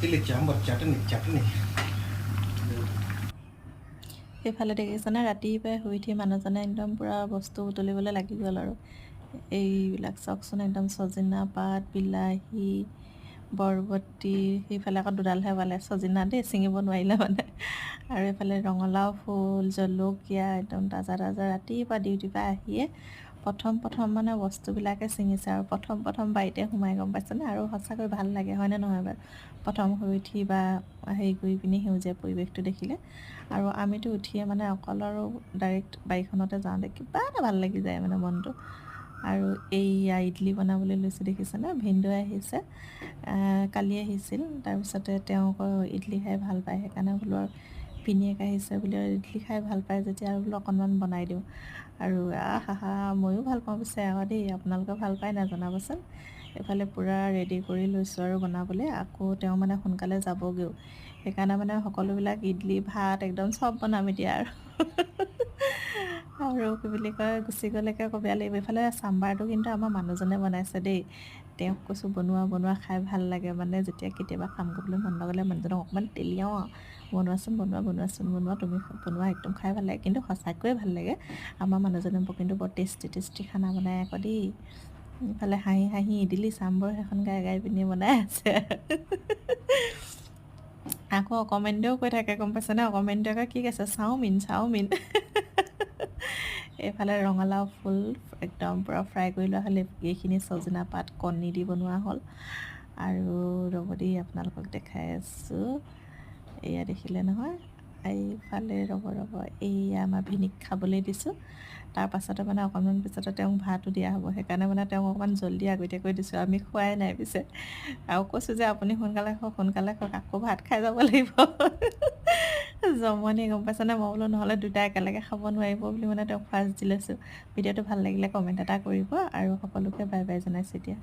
ಇಲ್ಲಿ ಚಾಂಬರ್ ಚಟನಿ ಚಟನಿ সেইফালে দেখিছেনে ৰাতিপুৱাই শুই উঠি মানুহজনে একদম পূৰা বস্তু বুটলিবলৈ লাগি গ'ল আৰু এইবিলাক চাওকচোন একদম ছজিনা পাত বিলাহী বৰবটি সেইফালে আকৌ দুডালহে পালে ছজিনা দেই ছিঙিব নোৱাৰিলে মানে আৰু এইফালে ৰঙালাও ফুল জলকীয়া একদম তাজা তাজা ৰাতিপুৱা ডিউটিৰ পৰা আহিয়ে প্ৰথম মানে বস্তুবিলাকে ছিঙিছে আৰু প্ৰথম বাৰীতে সোমাই গম পাইছেনে আৰু সঁচাকৈ ভাল লাগে হয়নে নহয় বাৰু প্ৰথম শুই উঠি বা হেৰি কৰি পিনি সেউজীয়া পৰিৱেশটো দেখিলে আৰু আমিতো উঠিয়ে মানে অকল আৰু ডাইৰেক্ট বাৰীখনতে যাওঁতে কিবা এটা ভাল লাগি যায় মানে মনটো আৰু এইয়া ইডলি বনাবলৈ লৈছোঁ দেখিছেনে ভিনদেউ আহিছে কালি আহিছিল তাৰপিছতে তেওঁ আকৌ ইডলি খাই ভাল পায় সেইকাৰণে বোলো আৰু ভিনিয়েক আহিছে বুলি ইডলি খাই ভাল পায় যেতিয়া আৰু বোলো অকণমান বনাই দিওঁ আৰু আহা ময়ো ভাল পাওঁ পিছে আকৌ দেই আপোনালোকে ভাল পায় নাই জনাবচোন এইফালে পূৰা ৰেডি কৰি লৈছোঁ আৰু বনাবলৈ আকৌ তেওঁ মানে সোনকালে যাবগৈও সেইকাৰণে মানে সকলোবিলাক ইডলি ভাত একদম চব বনাম এতিয়া আৰু কি বুলি কয় গুচি গ'লেকে আকৌ বেয়া লাগিব এইফালে চাম্বাৰটো কিন্তু আমাৰ মানুহজনে বনাইছে দেই তেওঁক কৈছোঁ বনোৱা খাই ভাল লাগে মানে যেতিয়া কেতিয়াবা কাম কৰিবলৈ মন নগ'লে মানুহজনক অকণমান তেলিয়াওঁ বনোৱা তুমি বনোৱা একদম খাই ভাল লাগে কিন্তু সঁচাকৈয়ে ভাল লাগে আমাৰ মানুহজনে কিন্তু বৰ টেষ্টি খানা বনাই আকৌ দেই ইফালে হাঁহি ইডলি চাম্বৰ সেইখন গাই পিনি বনাই আছে আকৌ অকমেণ্টেও কৈ থাকে গম পাইছেনে অকমেণ্টে আকৌ কি কৈছে চাওমিন এইফালে ৰঙালাও ফুল একদম পূৰা ফ্ৰাই কৰি লোৱা হ'লে এইখিনি ছজিনা পাত কণী দি বনোৱা হ'ল আৰু ৰ'ব দেই আপোনালোকক দেখাই আছোঁ এয়া দেখিলে নহয় এইফালে ৰ'ব এইয়া আমাৰ ভিনিক খাবলৈ দিছোঁ তাৰপাছতে মানে অকণমান পিছতে তেওঁক ভাতো দিয়া হ'ব সেইকাৰণে মানে তেওঁক অকণমান জল্দি আগতীয়াকৈ দিছোঁ আমি খোৱাই নাই পিছে আৰু কৈছোঁ যে আপুনি সোনকালে খাওক আকৌ ভাত খাই যাব লাগিব জমনি গম পাইছেনে মই বোলো নহ'লে দুটা একেলগে খাব নোৱাৰিব বুলি মানে তেওঁক ফাৰ্ষ্ট দি লৈছোঁ ভিডিঅ'টো ভাল লাগিলে কমেণ্ট এটা কৰিব আৰু সকলোকে বাই বাই জনাইছোঁ এতিয়া